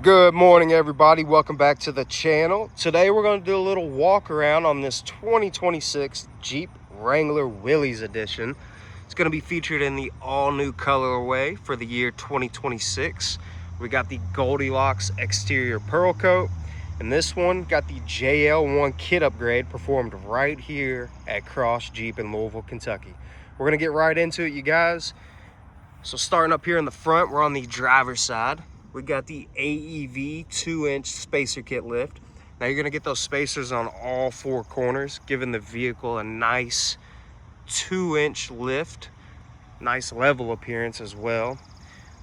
Good morning, everybody. Welcome back to the channel. Today we're going to do a little walk around on this 2026 Jeep Wrangler Willys edition. It's going to be featured in the all-new colorway for the year 2026. We got the Goldilocks exterior pearl coat, and this one got the JL-1 kit upgrade performed right here at Cross Jeep in Louisville, Kentucky. We're going to get right into it, you guys. So starting up here in the front, we're on the driver's side. We got the AEV 2-inch spacer kit lift. Now you're gonna get those spacers on all four corners, giving the vehicle a nice 2-inch lift, nice level appearance as well.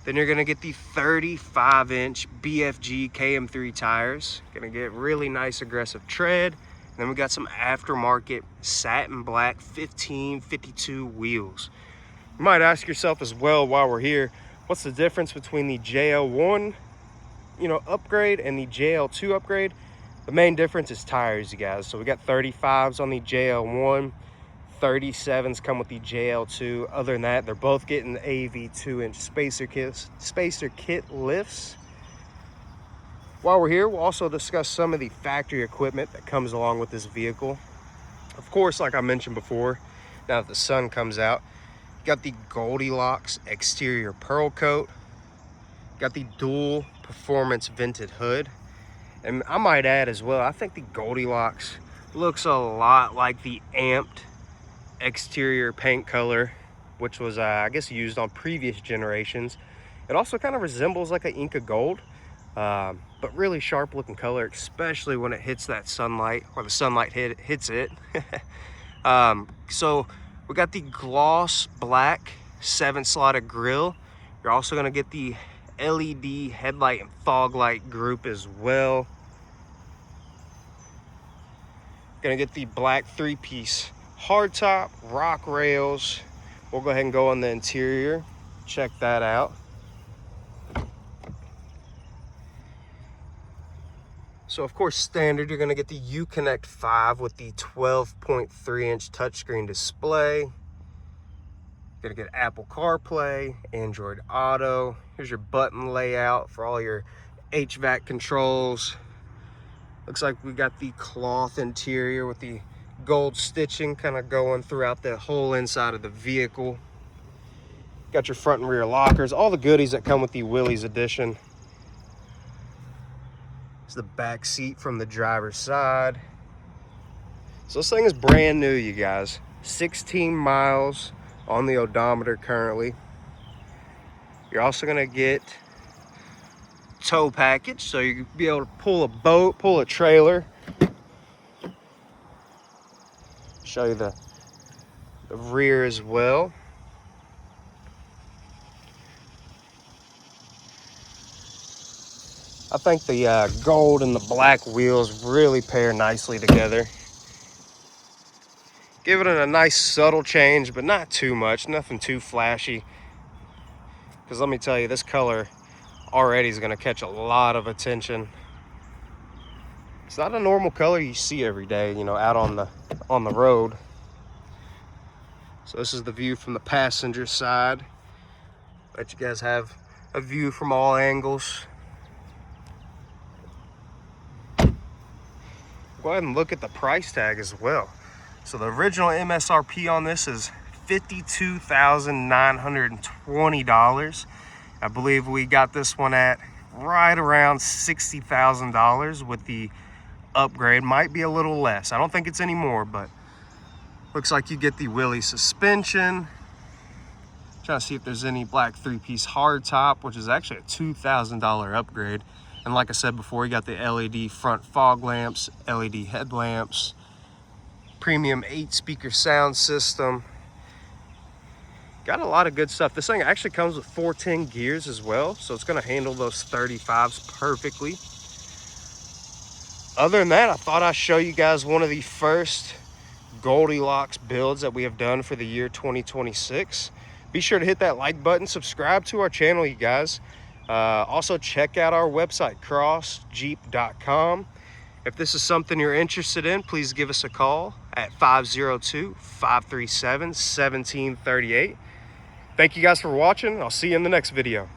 Then you're gonna get the 35-inch BFG KM3 tires. Gonna get really nice aggressive tread. And then we got some aftermarket Satin Black 1552 wheels. You might ask yourself as well while we're here, what's the difference between the JL-1, upgrade and the JL-2 upgrade? The main difference is tires, you guys. So we got 35s on the JL-1, 37s come with the JL-2. Other than that, they're both getting the AEV 2-inch spacer kit lifts. While we're here, we'll also discuss some of the factory equipment that comes along with this vehicle. Of course, like I mentioned before, now that the sun comes out, got the Goldilocks exterior pearl coat, got the dual performance vented hood, and I might add as well, I think the Goldilocks looks a lot like the amped exterior paint color, which was I guess used on previous generations. It also kind of resembles like an Inca gold, but really sharp looking color, especially when it hits that sunlight, or the sunlight hits it. So we got the gloss black 7-slotted grille. You're also gonna get the LED headlight and fog light group as well. Gonna get the black 3-piece hardtop, rock rails. We'll go ahead and go on the interior, check that out. So of course, standard, you're gonna get the Uconnect 5 with the 12.3-inch touchscreen display. You're gonna get Apple CarPlay, Android Auto. Here's your button layout for all your HVAC controls. Looks like we got the cloth interior with the gold stitching kind of going throughout the whole inside of the vehicle. Got your front and rear lockers, all the goodies that come with the Willys edition. It's the back seat from the driver's side. So this thing is brand new, you guys. 16 miles on the odometer currently. You're also gonna get tow package, so you'll be able to pull a boat, pull a trailer. Show you the rear as well. I think the gold and the black wheels really pair nicely together. Give it a nice subtle change, but not too much, nothing too flashy. Because let me tell you, this color already is going to catch a lot of attention. It's not a normal color you see every day, out on the road. So this is the view from the passenger side. Let you guys have a view from all angles. Go ahead and look at the price tag as well. So the original MSRP on this is $52,920. I believe we got this one at right around $60,000 with the upgrade. Might be a little less. I don't think it's any more, but looks like you get the Willys suspension. Trying to see if there's any black 3-piece hardtop, which is actually a $2,000 upgrade. And like I said before, you got the LED front fog lamps, LED headlamps, premium 8-speaker sound system. Got a lot of good stuff. This thing actually comes with 410 gears as well, so it's going to handle those 35s perfectly. Other than that, I thought I'd show you guys one of the first Goldilocks builds that we have done for the year 2026. Be sure to hit that like button, subscribe to our channel, you guys. Also check out our website, crossjeep.com. If this is something you're interested in, please give us a call at 502-537-1738. Thank you guys for watching. I'll see you in the next video.